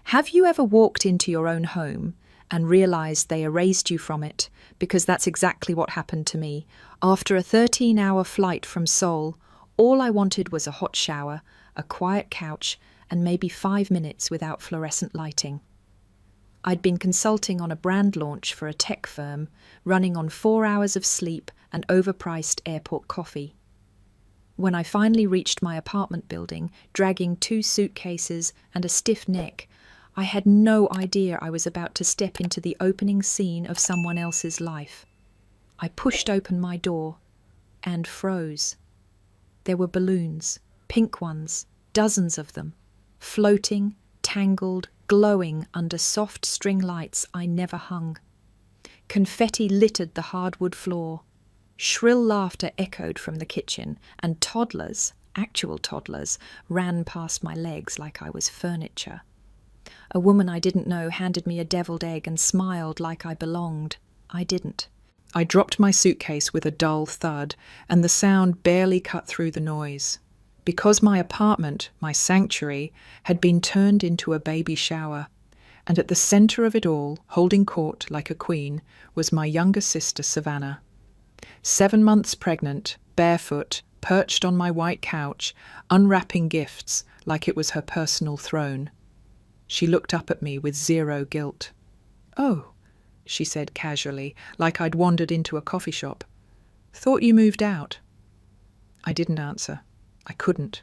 Have you ever walked into your own home and realized they erased you from it? Because that's exactly what happened to me. After a 13-hour flight from Seoul, all I wanted was a hot shower, a quiet couch, and maybe 5 minutes without fluorescent lighting. I'd been consulting on a brand launch for a tech firm, running on 4 hours of sleep and overpriced airport coffee. When I finally reached my apartment building, dragging 2 suitcases and a stiff neck, I had no idea I was about to step into the opening scene of someone else's life. I pushed open my door and froze. There were balloons, pink ones, dozens of them, floating, tangled, glowing under soft string lights I never hung. Confetti littered the hardwood floor. Shrill laughter echoed from the kitchen, and toddlers, actual toddlers, ran past my legs like I was furniture. A woman I didn't know handed me a deviled egg and smiled like I belonged. I didn't. I dropped my suitcase with a dull thud, and the sound barely cut through the noise. Because my apartment, my sanctuary, had been turned into a baby shower, and at the centre of it all, holding court like a queen, was my younger sister Savannah. 7 months pregnant, barefoot, perched on my white couch, unwrapping gifts like it was her personal throne. She looked up at me with zero guilt. "Oh," she said casually, like I'd wandered into a coffee shop. "Thought you moved out." I didn't answer. I couldn't.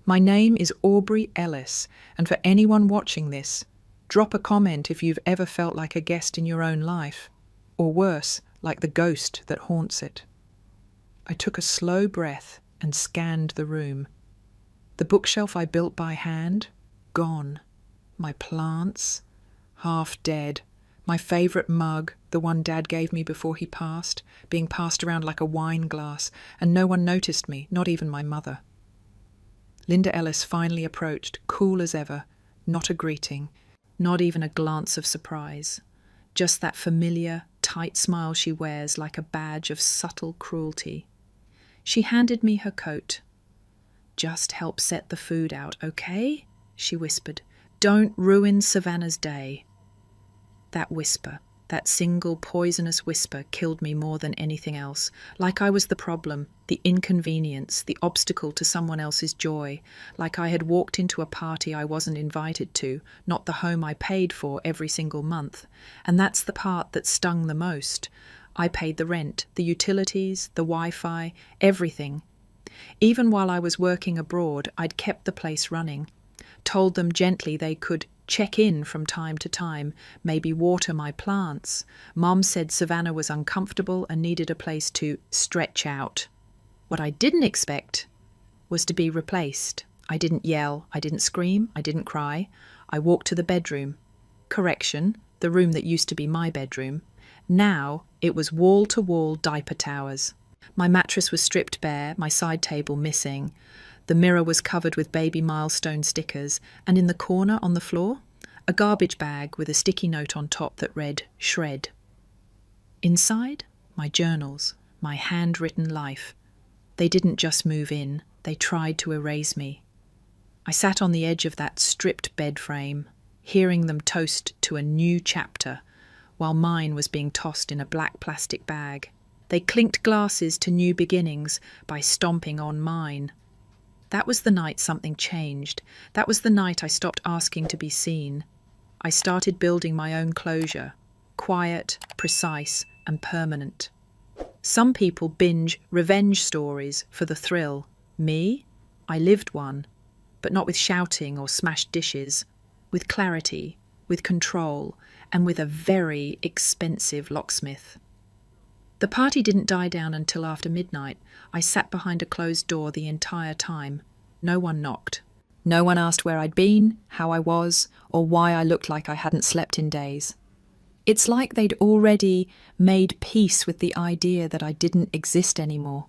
My name is Aubrey Ellis, and for anyone watching this, drop a comment if you've ever felt like a guest in your own life, or worse, like the ghost that haunts it. I took a slow breath and scanned the room. The bookshelf I built by hand, gone. My plants, half dead. My favourite mug, the one Dad gave me before he passed, being passed around like a wine glass, and no one noticed me, not even my mother. Linda Ellis finally approached, cool as ever, not a greeting, not even a glance of surprise. Just that familiar, tight smile she wears like a badge of subtle cruelty. She handed me her coat. "Just help set the food out, okay?" she whispered. "Don't ruin Savannah's day." That whisper, that single poisonous whisper, killed me more than anything else. Like I was the problem, the inconvenience, the obstacle to someone else's joy. Like I had walked into a party I wasn't invited to, not the home I paid for every single month. And that's the part that stung the most. I paid the rent, the utilities, the Wi-Fi, everything. Even while I was working abroad, I'd kept the place running. Told them gently they could check in from time to time, maybe water my plants. Mom said Savannah was uncomfortable and needed a place to stretch out. What I didn't expect was to be replaced. I didn't yell, I didn't scream, I didn't cry. I walked to the bedroom. Correction, the room that used to be my bedroom. Now it was wall-to-wall diaper towers. My mattress was stripped bare, my side table missing. The mirror was covered with baby milestone stickers, and in the corner on the floor, a garbage bag with a sticky note on top that read, "Shred." Inside, my journals, my handwritten life. They didn't just move in, they tried to erase me. I sat on the edge of that stripped bed frame, hearing them toast to a new chapter, while mine was being tossed in a black plastic bag. They clinked glasses to new beginnings by stomping on mine. That was the night something changed. That was the night I stopped asking to be seen. I started building my own closure, quiet, precise, and permanent. Some people binge revenge stories for the thrill. Me? I lived one, but not with shouting or smashed dishes, with clarity, with control, and with a very expensive locksmith. The party didn't die down until after midnight. I sat behind a closed door the entire time. No one knocked. No one asked where I'd been, how I was, or why I looked like I hadn't slept in days. It's like they'd already made peace with the idea that I didn't exist anymore.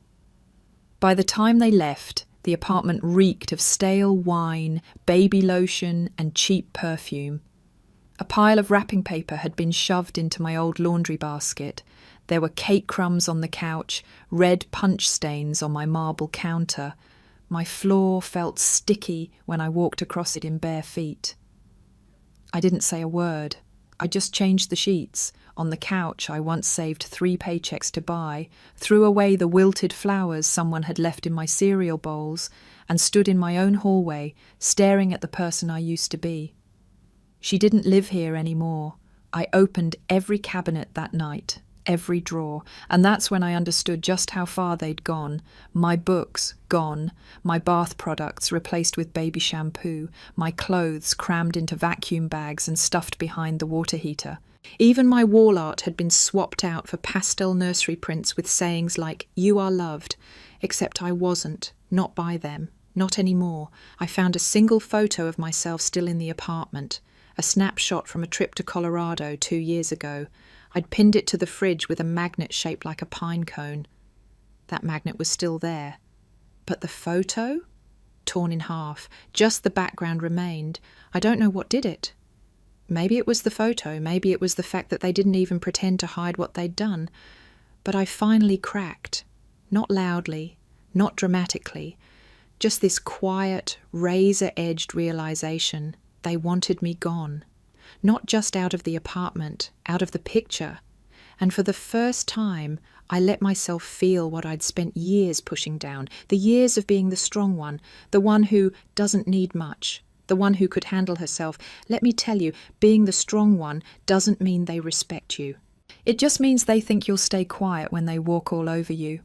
By the time they left, the apartment reeked of stale wine, baby lotion, and cheap perfume. A pile of wrapping paper had been shoved into my old laundry basket. There were cake crumbs on the couch, red punch stains on my marble counter. My floor felt sticky when I walked across it in bare feet. I didn't say a word. I just changed the sheets. On the couch I once saved 3 paychecks to buy, threw away the wilted flowers someone had left in my cereal bowls, and stood in my own hallway, staring at the person I used to be. She didn't live here anymore. I opened every cabinet that night, every drawer, and that's when I understood just how far they'd gone. My books gone, my bath products replaced with baby shampoo, my clothes crammed into vacuum bags and stuffed behind the water heater. Even my wall art had been swapped out for pastel nursery prints with sayings like, "You are loved," except I wasn't, not by them, not anymore. I found a single photo of myself still in the apartment, a snapshot from a trip to Colorado 2 years ago. I'd pinned it to the fridge with a magnet shaped like a pine cone. That magnet was still there. But the photo? Torn in half. Just the background remained. I don't know what did it. Maybe it was the photo. Maybe it was the fact that they didn't even pretend to hide what they'd done. But I finally cracked. Not loudly, not dramatically. Just this quiet, razor-edged realization. They wanted me gone. Not just out of the apartment, out of the picture. And for the first time, I let myself feel what I'd spent years pushing down, the years of being the strong one, the one who doesn't need much, the one who could handle herself. Let me tell you, being the strong one doesn't mean they respect you. It just means they think you'll stay quiet when they walk all over you.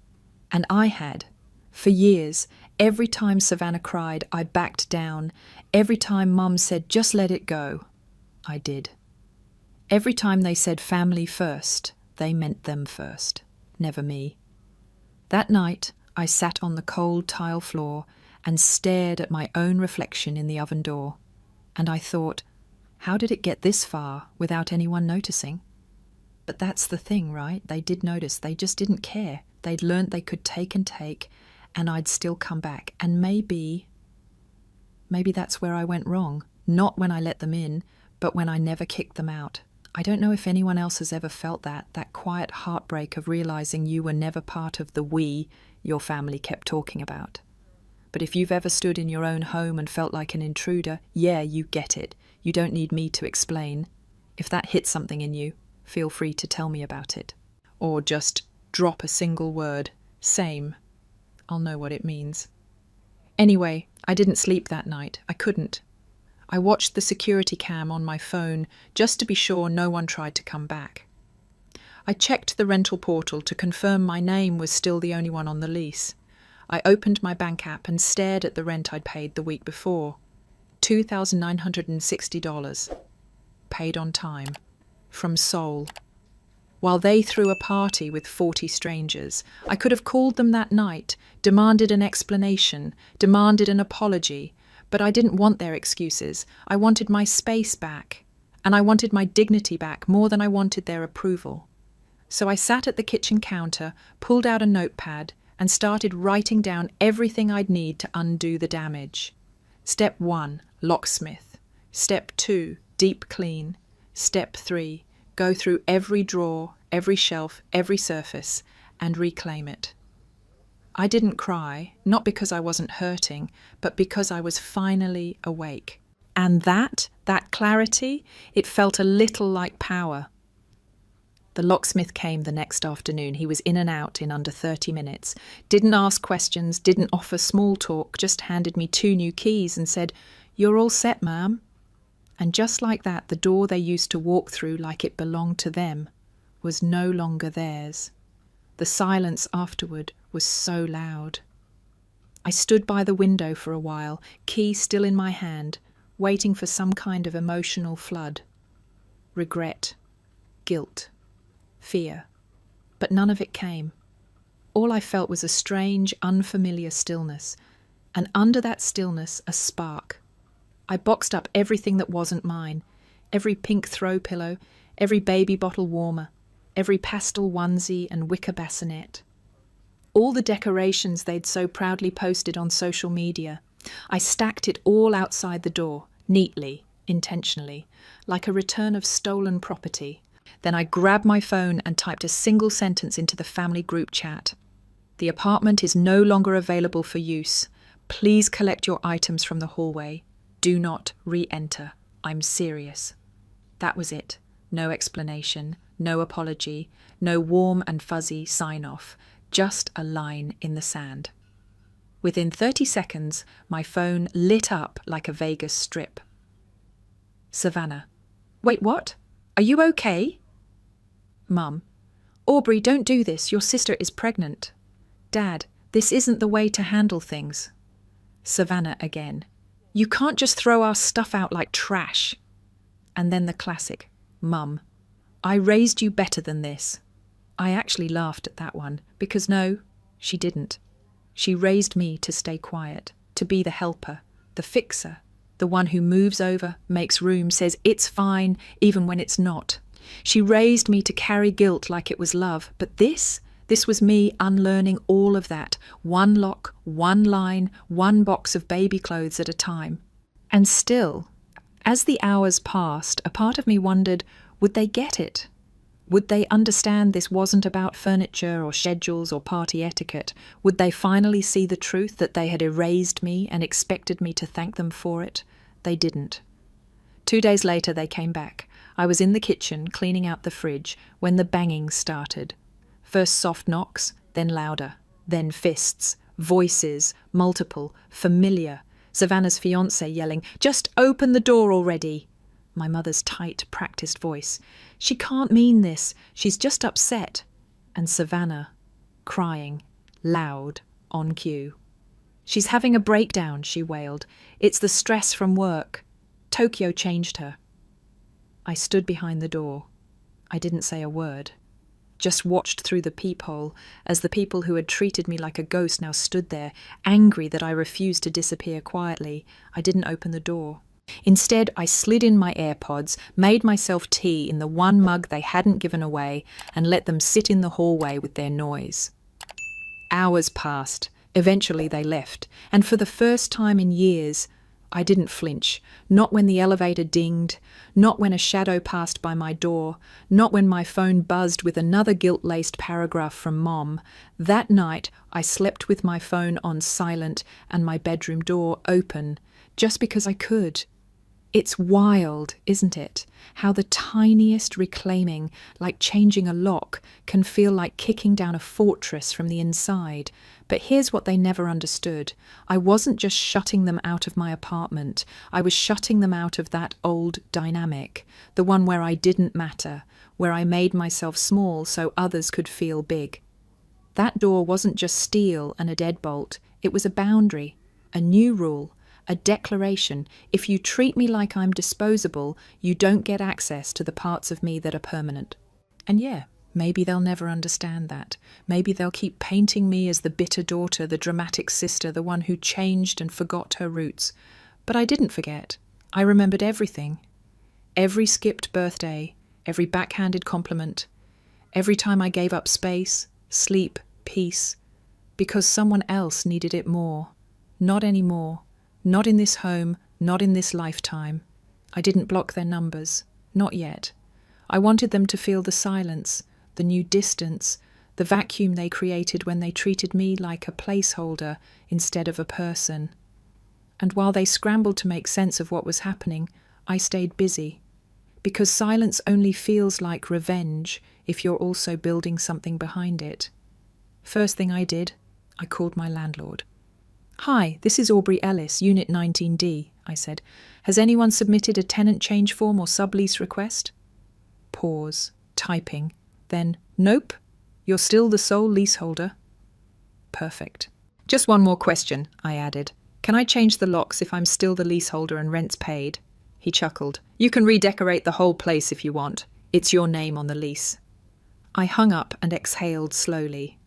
And I had. For years, every time Savannah cried, I backed down. Every time Mum said, "Just let it go," I did. Every time they said family first, they meant them first, never me. That night, I sat on the cold tile floor and stared at my own reflection in the oven door. And I thought, how did it get this far without anyone noticing? But that's the thing, right? They did notice. They just didn't care. They'd learnt they could take, and I'd still come back. And maybe that's where I went wrong. Not when I let them in, but when I never kicked them out. I don't know if anyone else has ever felt that quiet heartbreak of realizing you were never part of the we your family kept talking about. But if you've ever stood in your own home and felt like an intruder, yeah, you get it. You don't need me to explain. If that hits something in you, feel free to tell me about it. Or just drop a single word. Same. I'll know what it means. Anyway, I didn't sleep that night. I couldn't. I watched the security cam on my phone just to be sure no one tried to come back. I checked the rental portal to confirm my name was still the only one on the lease. I opened my bank app and stared at the rent I'd paid the week before. $2,960. Paid on time. From Seoul. While they threw a party with 40 strangers, I could have called them that night, demanded an explanation, demanded an apology, but I didn't want their excuses. I wanted my space back, and I wanted my dignity back more than I wanted their approval. So I sat at the kitchen counter, pulled out a notepad, and started writing down everything I'd need to undo the damage. Step 1, locksmith. Step 2, deep clean. Step 3, go through every drawer, every shelf, every surface, and reclaim it. I didn't cry, not because I wasn't hurting, but because I was finally awake. And that clarity, it felt a little like power. The locksmith came the next afternoon. He was in and out in under 30 minutes. Didn't ask questions, didn't offer small talk, just handed me 2 new keys and said, "You're all set, ma'am." And just like that, the door they used to walk through like it belonged to them was no longer theirs. The silence afterward was so loud. I stood by the window for a while, key still in my hand, waiting for some kind of emotional flood. Regret, guilt, fear. But none of it came. All I felt was a strange, unfamiliar stillness, and under that stillness, a spark. I boxed up everything that wasn't mine, every pink throw pillow, every baby bottle warmer, every pastel onesie and wicker bassinet. All the decorations they'd so proudly posted on social media. I stacked it all outside the door, neatly, intentionally, like a return of stolen property. Then I grabbed my phone and typed a single sentence into the family group chat. "The apartment is no longer available for use. Please collect your items from the hallway. Do not re-enter. I'm serious. That was it. No explanation, no apology, no warm and fuzzy sign-off, just a line in the sand. Within 30 seconds, my phone lit up like a Vegas strip. Savannah. Wait, what? Are you okay? Mum. Aubrey, don't do this. Your sister is pregnant. Dad, this isn't the way to handle things. Savannah again. You can't just throw our stuff out like trash. And then the classic. Mum. I raised you better than this. I actually laughed at that one, because no, she didn't. She raised me to stay quiet, to be the helper, the fixer, the one who moves over, makes room, says it's fine, even when it's not. She raised me to carry guilt like it was love, but this was me unlearning all of that, one lock, one line, one box of baby clothes at a time. And still, as the hours passed, a part of me wondered, would they get it? Would they understand this wasn't about furniture or schedules or party etiquette? Would they finally see the truth that they had erased me and expected me to thank them for it? They didn't. 2 days later, they came back. I was in the kitchen cleaning out the fridge when the banging started. First soft knocks, then louder, then fists, voices, multiple, familiar. Savannah's fiancé yelling, "Just open the door already!" My mother's tight, practiced voice. "She can't mean this. She's just upset." And Savannah, crying, loud, on cue. "She's having a breakdown," she wailed. "It's the stress from work. Tokyo changed her." I stood behind the door. I didn't say a word. Just watched through the peephole as the people who had treated me like a ghost now stood there, angry that I refused to disappear quietly. I didn't open the door. Instead, I slid in my AirPods, made myself tea in the one mug they hadn't given away, and let them sit in the hallway with their noise. Hours passed. Eventually they left, and for the first time in years, I didn't flinch. Not when the elevator dinged, not when a shadow passed by my door, not when my phone buzzed with another guilt-laced paragraph from Mom. That night, I slept with my phone on silent and my bedroom door open, just because I could. It's wild, isn't it? How the tiniest reclaiming, like changing a lock, can feel like kicking down a fortress from the inside. But here's what they never understood. I wasn't just shutting them out of my apartment. I was shutting them out of that old dynamic, the one where I didn't matter, where I made myself small so others could feel big. That door wasn't just steel and a deadbolt. It was a boundary, a new rule. A declaration: if you treat me like I'm disposable, you don't get access to the parts of me that are permanent. And yeah, maybe they'll never understand that. Maybe they'll keep painting me as the bitter daughter, the dramatic sister, the one who changed and forgot her roots. But I didn't forget. I remembered everything. Every skipped birthday, every backhanded compliment, every time I gave up space, sleep, peace, because someone else needed it more. Not anymore. Not in this home, not in this lifetime. I didn't block their numbers. Not yet. I wanted them to feel the silence, the new distance, the vacuum they created when they treated me like a placeholder instead of a person. And while they scrambled to make sense of what was happening, I stayed busy. Because silence only feels like revenge if you're also building something behind it. First thing I did, I called my landlord. "Hi, this is Aubrey Ellis, Unit 19D, I said. "Has anyone submitted a tenant change form or sublease request?" Pause, typing. Then, "Nope, you're still the sole leaseholder." Perfect. "Just one more question," I added. "Can I change the locks if I'm still the leaseholder and rent's paid?" He chuckled. "You can redecorate the whole place if you want. It's your name on the lease." I hung up and exhaled slowly.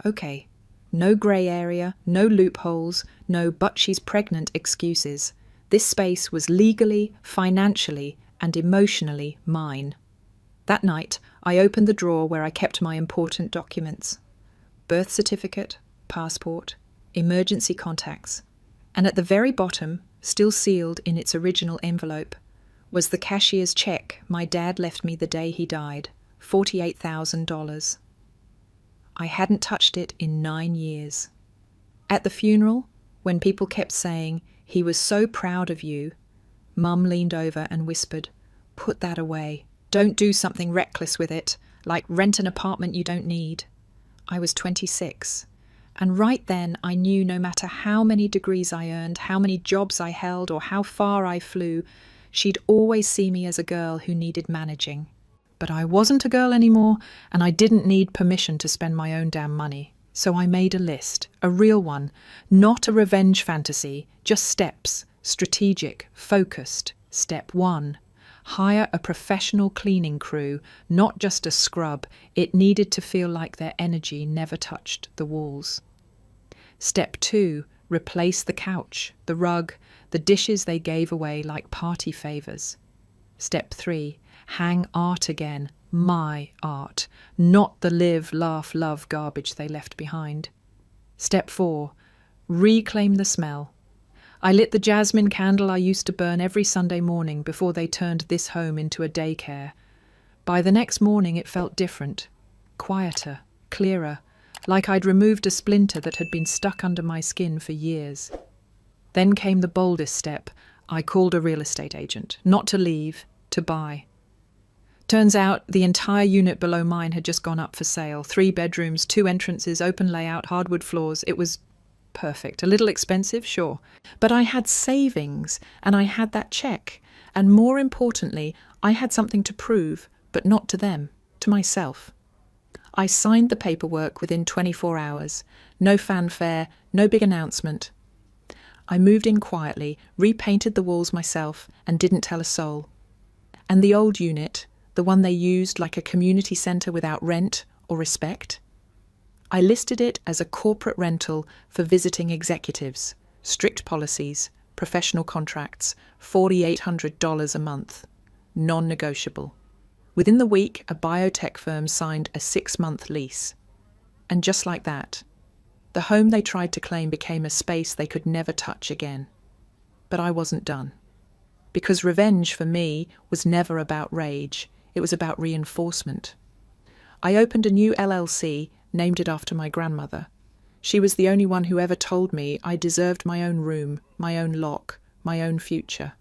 Okay. No grey area, no loopholes, no "but she's pregnant" excuses. This space was legally, financially, and emotionally mine. That night, I opened the drawer where I kept my important documents. Birth certificate, passport, emergency contacts. And at the very bottom, still sealed in its original envelope, was the cashier's check my dad left me the day he died, $48,000. I hadn't touched it in 9 years. At the funeral, when people kept saying, "He was so proud of you," Mum leaned over and whispered, "Put that away. Don't do something reckless with it, like rent an apartment you don't need." I was 26. And right then I knew no matter how many degrees I earned, how many jobs I held, or how far I flew, she'd always see me as a girl who needed managing. But I wasn't a girl anymore, and I didn't need permission to spend my own damn money. So I made a list, a real one, not a revenge fantasy, just steps, strategic, focused. Step 1. Hire a professional cleaning crew, not just a scrub. It needed to feel like their energy never touched the walls. Step 2. Replace the couch, the rug, the dishes they gave away like party favours. Step 3. Hang art again, my art, not the live, laugh, love garbage they left behind. Step 4. Reclaim the smell. I lit the jasmine candle I used to burn every Sunday morning before they turned this home into a daycare. By the next morning it felt different, quieter, clearer, like I'd removed a splinter that had been stuck under my skin for years. Then came the boldest step. I called a real estate agent, not to leave, to buy. Turns out the entire unit below mine had just gone up for sale. 3 bedrooms, 2 entrances, open layout, hardwood floors. It was perfect. A little expensive, sure. But I had savings, and I had that check. And more importantly, I had something to prove, but not to them, to myself. I signed the paperwork within 24 hours. No fanfare, no big announcement. I moved in quietly, repainted the walls myself, and didn't tell a soul. And the old unit, the one they used like a community centre without rent or respect, I listed it as a corporate rental for visiting executives, strict policies, professional contracts, $4,800 a month, non-negotiable. Within the week, a biotech firm signed a 6-month lease. And just like that, the home they tried to claim became a space they could never touch again. But I wasn't done. Because revenge for me was never about rage, it was about reinforcement. I opened a new LLC, named it after my grandmother. She was the only one who ever told me I deserved my own room, my own lock, my own future.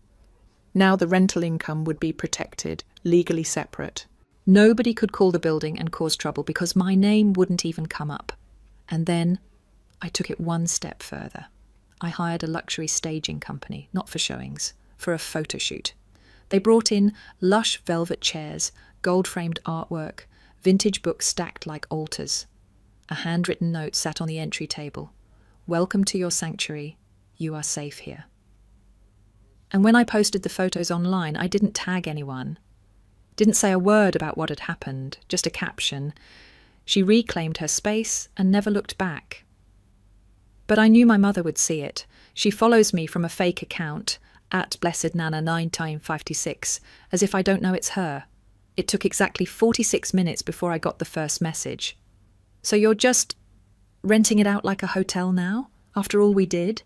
Now the rental income would be protected, legally separate. Nobody could call the building and cause trouble because my name wouldn't even come up. And then I took it one step further. I hired a luxury staging company, not for showings, for a photo shoot. They brought in lush velvet chairs, gold-framed artwork, vintage books stacked like altars. A handwritten note sat on the entry table. "Welcome to your sanctuary. You are safe here." And when I posted the photos online, I didn't tag anyone. Didn't say a word about what had happened, just a caption. She reclaimed her space and never looked back. But I knew my mother would see it. She follows me from a fake account, @blessednana9time56, as if I don't know it's her. It took exactly 46 minutes before I got the first message. "So you're just renting it out like a hotel now, after all we did?"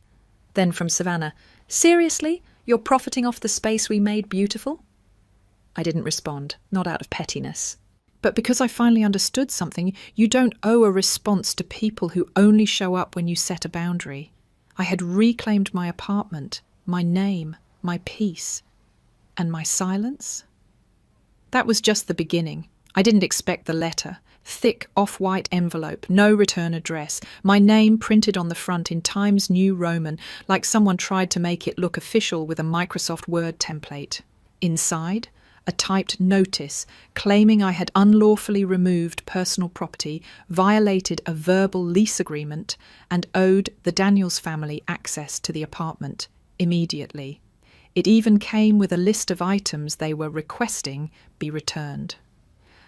Then from Savannah, "Seriously? You're profiting off the space we made beautiful?" I didn't respond, not out of pettiness. But because I finally understood something, you don't owe a response to people who only show up when you set a boundary. I had reclaimed my apartment, my name, my peace, and my silence. That was just the beginning. I didn't expect the letter. Thick off-white envelope, no return address, my name printed on the front in Times New Roman, like someone tried to make it look official with a Microsoft Word template. Inside, a typed notice claiming I had unlawfully removed personal property, violated a verbal lease agreement, and owed the Daniels family access to the apartment immediately. It even came with a list of items they were requesting be returned.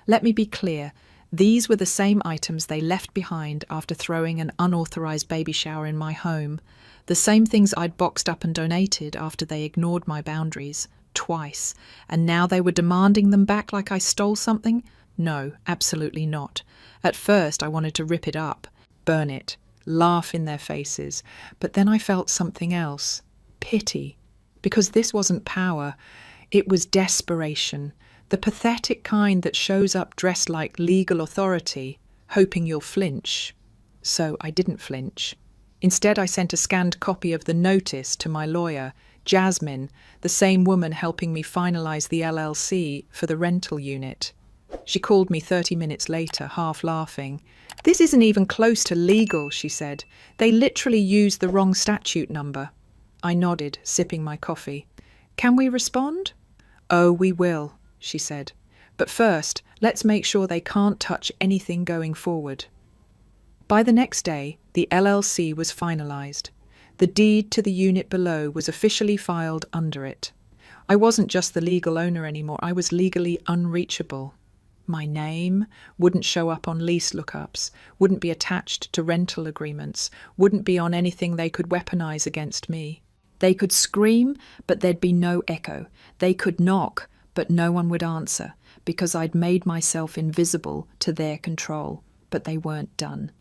Let me be clear. These were the same items they left behind after throwing an unauthorized baby shower in my home, the same things I'd boxed up and donated after they ignored my boundaries, twice, and now they were demanding them back like I stole something? No, absolutely not. At first I wanted to rip it up, burn it, laugh in their faces, but then I felt something else, pity, because this wasn't power, it was desperation. The pathetic kind that shows up dressed like legal authority, hoping you'll flinch. So I didn't flinch. Instead, I sent a scanned copy of the notice to my lawyer, Jasmine, the same woman helping me finalize the LLC for the rental unit. She called me 30 minutes later, half laughing. "This isn't even close to legal," she said. "They literally used the wrong statute number." I nodded, sipping my coffee. "Can we respond?" "Oh, we will," she said. "But first, let's make sure they can't touch anything going forward." By the next day, the LLC was finalized. The deed to the unit below was officially filed under it. I wasn't just the legal owner anymore, I was legally unreachable. My name wouldn't show up on lease lookups, wouldn't be attached to rental agreements, wouldn't be on anything they could weaponize against me. They could scream, but there'd be no echo. They could knock, but no one would answer, because I'd made myself invisible to their control. But they weren't done.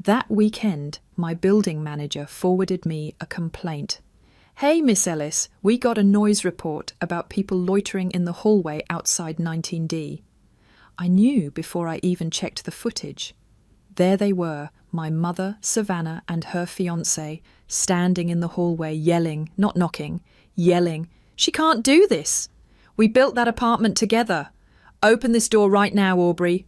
That weekend, my building manager forwarded me a complaint. "Hey, Miss Ellis, we got a noise report about people loitering in the hallway outside 19D. I knew before I even checked the footage. There they were, my mother, Savannah, and her fiancé, standing in the hallway yelling, not knocking, yelling, "She can't do this! We built that apartment together! Open this door right now, Aubrey!"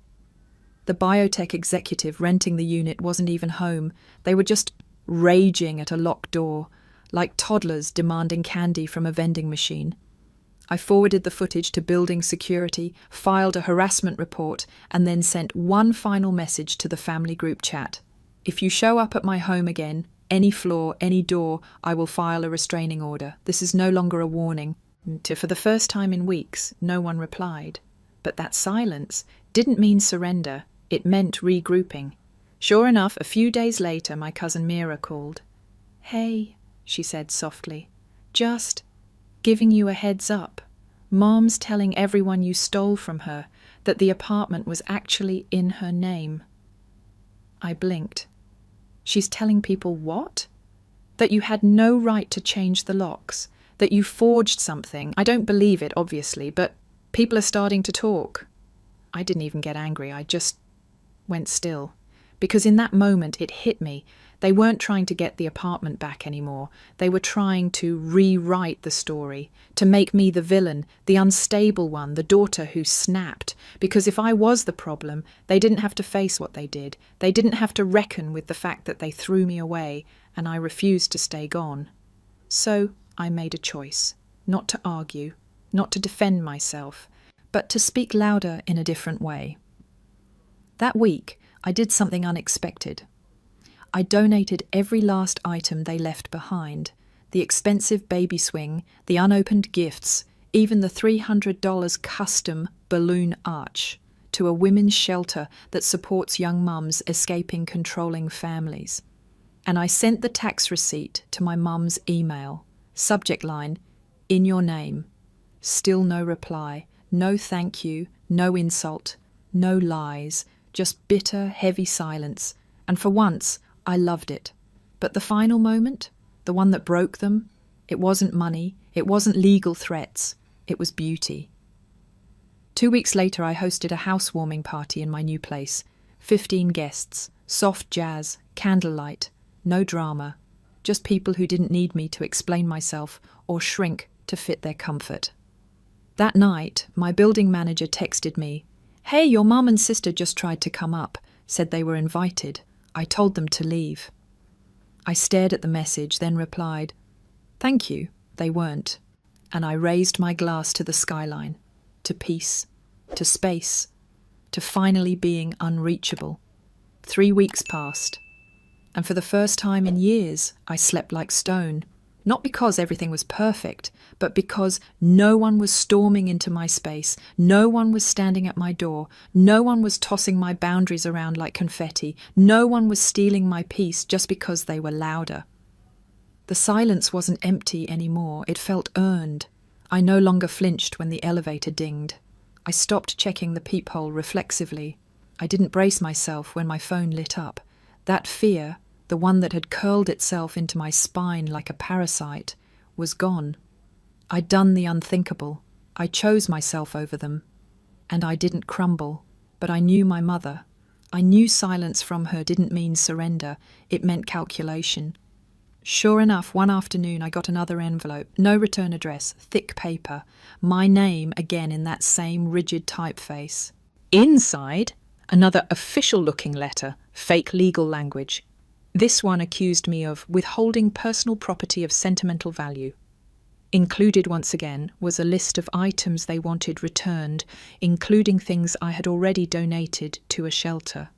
The biotech executive renting the unit wasn't even home. They were just raging at a locked door, like toddlers demanding candy from a vending machine. I forwarded the footage to building security, filed a harassment report, and then sent one final message to the family group chat. "If you show up at my home again, any floor, any door, I will file a restraining order. This is no longer a warning." For the first time in weeks, no one replied. But that silence didn't mean surrender. It meant regrouping. Sure enough, a few days later, my cousin Mira called. "Hey," she said softly, "just giving you a heads up. Mom's telling everyone you stole from her that the apartment was actually in her name." I blinked. "She's telling people what? That you had no right to change the locks? That you forged something? I don't believe it, obviously, but people are starting to talk." I didn't even get angry. I just went still. Because in that moment it hit me. They weren't trying to get the apartment back anymore. They were trying to rewrite the story, to make me the villain, the unstable one, the daughter who snapped. Because if I was the problem, they didn't have to face what they did. They didn't have to reckon with the fact that they threw me away, and I refused to stay gone. So I made a choice, not to argue, not to defend myself, but to speak louder in a different way. That week, I did something unexpected. I donated every last item they left behind, the expensive baby swing, the unopened gifts, even the $300 custom balloon arch, to a women's shelter that supports young mums escaping controlling families. And I sent the tax receipt to my mum's email. Subject line, "In your name." Still no reply, no thank you, no insult, no lies, just bitter, heavy silence. And for once, I loved it. But the final moment, the one that broke them, it wasn't money, it wasn't legal threats, it was beauty. 2 weeks later, I hosted a housewarming party in my new place. 15 guests, soft jazz, candlelight, no drama, just people who didn't need me to explain myself or shrink to fit their comfort. That night, my building manager texted me, "Hey, your mum and sister just tried to come up, said they were invited. I told them to leave." I stared at the message, then replied, "Thank you, they weren't." And I raised my glass to the skyline, to peace, to space, to finally being unreachable. 3 weeks passed, and for the first time in years, I slept like stone. Not because everything was perfect, but because no one was storming into my space, no one was standing at my door, no one was tossing my boundaries around like confetti, no one was stealing my peace just because they were louder. The silence wasn't empty anymore, it felt earned. I no longer flinched when the elevator dinged. I stopped checking the peephole reflexively. I didn't brace myself when my phone lit up. That fear, the one that had curled itself into my spine like a parasite, was gone. I'd done the unthinkable. I chose myself over them. And I didn't crumble, but I knew my mother. I knew silence from her didn't mean surrender, it meant calculation. Sure enough, one afternoon I got another envelope, no return address, thick paper, my name again in that same rigid typeface. Inside, another official-looking letter, fake legal language. This one accused me of withholding personal property of sentimental value. Included once again was a list of items they wanted returned, including things I had already donated to a shelter.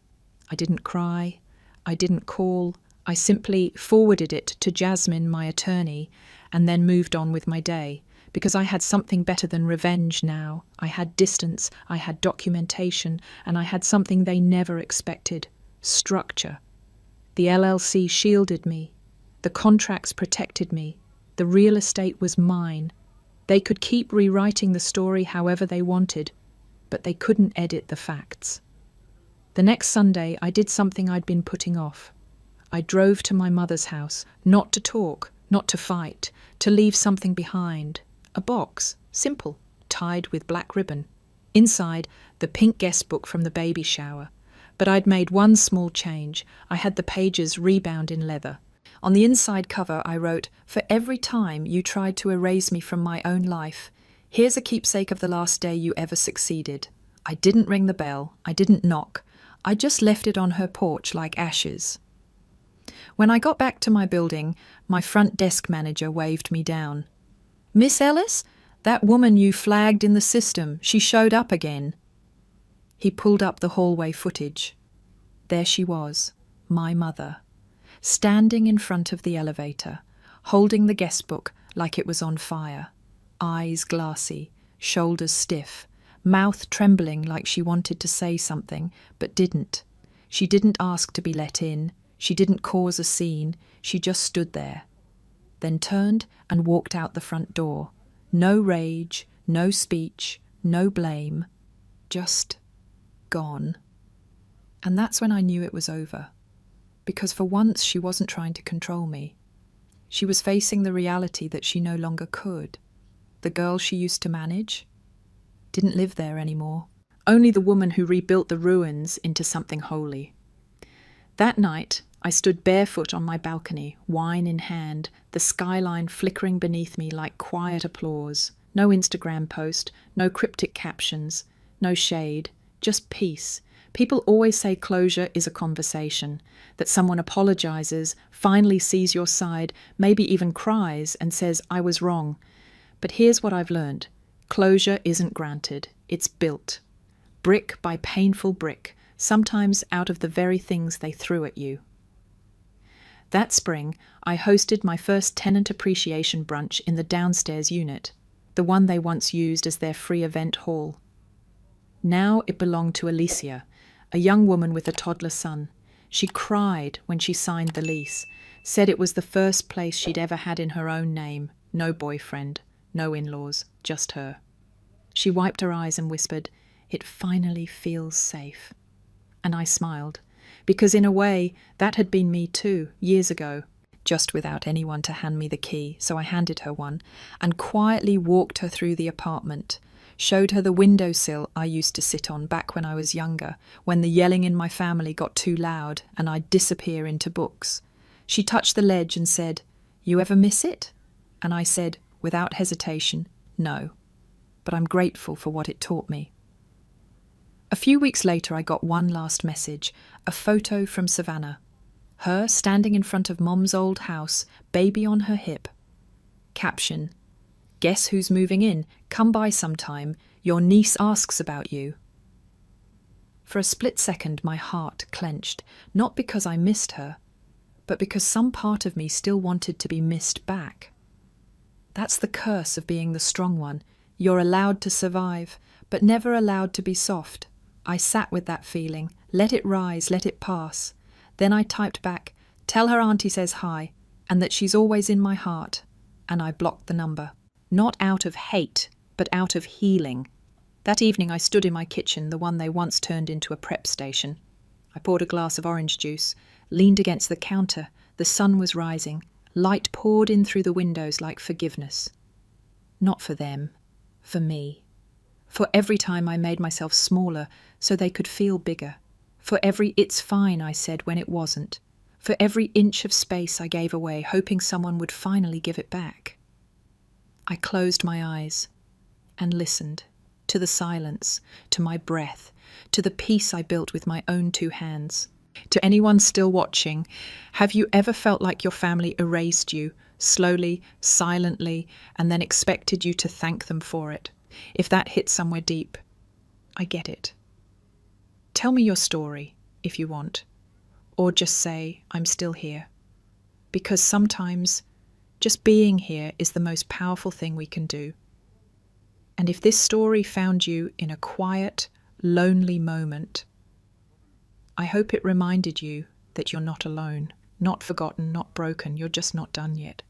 I didn't cry. I didn't call. I simply forwarded it to Jasmine, my attorney, and then moved on with my day, because I had something better than revenge now. I had distance, I had documentation, and I had something they never expected: structure. The LLC shielded me. The contracts protected me. The real estate was mine. They could keep rewriting the story however they wanted, but they couldn't edit the facts. The next Sunday, I did something I'd been putting off. I drove to my mother's house, not to talk, not to fight, to leave something behind. A box, simple, tied with black ribbon. Inside, the pink guest book from the baby shower. But I'd made one small change. I had the pages rebound in leather. On the inside cover, I wrote, "For every time you tried to erase me from my own life, here's a keepsake of the last day you ever succeeded. I didn't ring the bell. I didn't knock. I just left it on her porch like ashes." When I got back to my building, my front desk manager waved me down. "Miss Ellis, that woman you flagged in the system, she showed up again." He pulled up the hallway footage. There she was, my mother, standing in front of the elevator, holding the guest book like it was on fire, eyes glassy, shoulders stiff, mouth trembling like she wanted to say something, but didn't. She didn't ask to be let in. She didn't cause a scene. She just stood there, then turned and walked out the front door. No rage, no speech, no blame, just gone. And that's when I knew it was over, because for once she wasn't trying to control me. She was facing the reality that she no longer could. The girl she used to manage didn't live there anymore. Only the woman who rebuilt the ruins into something holy. That night, I stood barefoot on my balcony, wine in hand, the skyline flickering beneath me like quiet applause. No Instagram post, no cryptic captions, no shade, just peace. People always say closure is a conversation, that someone apologizes, finally sees your side, maybe even cries and says, "I was wrong." But here's what I've learned. Closure isn't granted, it's built. Brick by painful brick, sometimes out of the very things they threw at you. That spring, I hosted my first tenant appreciation brunch in the downstairs unit, the one they once used as their free event hall. Now it belonged to Alicia, a young woman with a toddler son. She cried when she signed the lease, said it was the first place she'd ever had in her own name, no boyfriend, no in-laws, just her. She wiped her eyes and whispered, "It finally feels safe." And I smiled, because in a way that had been me too, years ago, just without anyone to hand me the key, so I handed her one, and quietly walked her through the apartment, showed her the windowsill I used to sit on back when I was younger, when the yelling in my family got too loud and I'd disappear into books. She touched the ledge and said, "You ever miss it?" And I said, without hesitation, "No, but I'm grateful for what it taught me." A few weeks later, I got one last message, a photo from Savannah. Her standing in front of Mom's old house, baby on her hip. Caption, "Guess who's moving in? Come by sometime. Your niece asks about you." For a split second, my heart clenched, not because I missed her, but because some part of me still wanted to be missed back. That's the curse of being the strong one. You're allowed to survive, but never allowed to be soft. I sat with that feeling, let it rise, let it pass. Then I typed back, "Tell her auntie says hi, and that she's always in my heart." And I blocked the number. Not out of hate, but out of healing. That evening I stood in my kitchen, the one they once turned into a prep station. I poured a glass of orange juice, leaned against the counter. The sun was rising. Light poured in through the windows like forgiveness. Not for them, for me. For every time I made myself smaller so they could feel bigger. For every "it's fine" I said when it wasn't. for every inch of space I gave away, hoping someone would finally give it back. I closed my eyes and listened to the silence, to my breath, to the peace I built with my own two hands. To anyone still watching, have you ever felt like your family erased you, slowly, silently, and then expected you to thank them for it? If that hit somewhere deep, I get it. Tell me your story, if you want, or just say, I'm still here. Because sometimes just being here is the most powerful thing we can do. And if this story found you in a quiet, lonely moment, I hope it reminded you that you're not alone, not forgotten, not broken. You're just not done yet.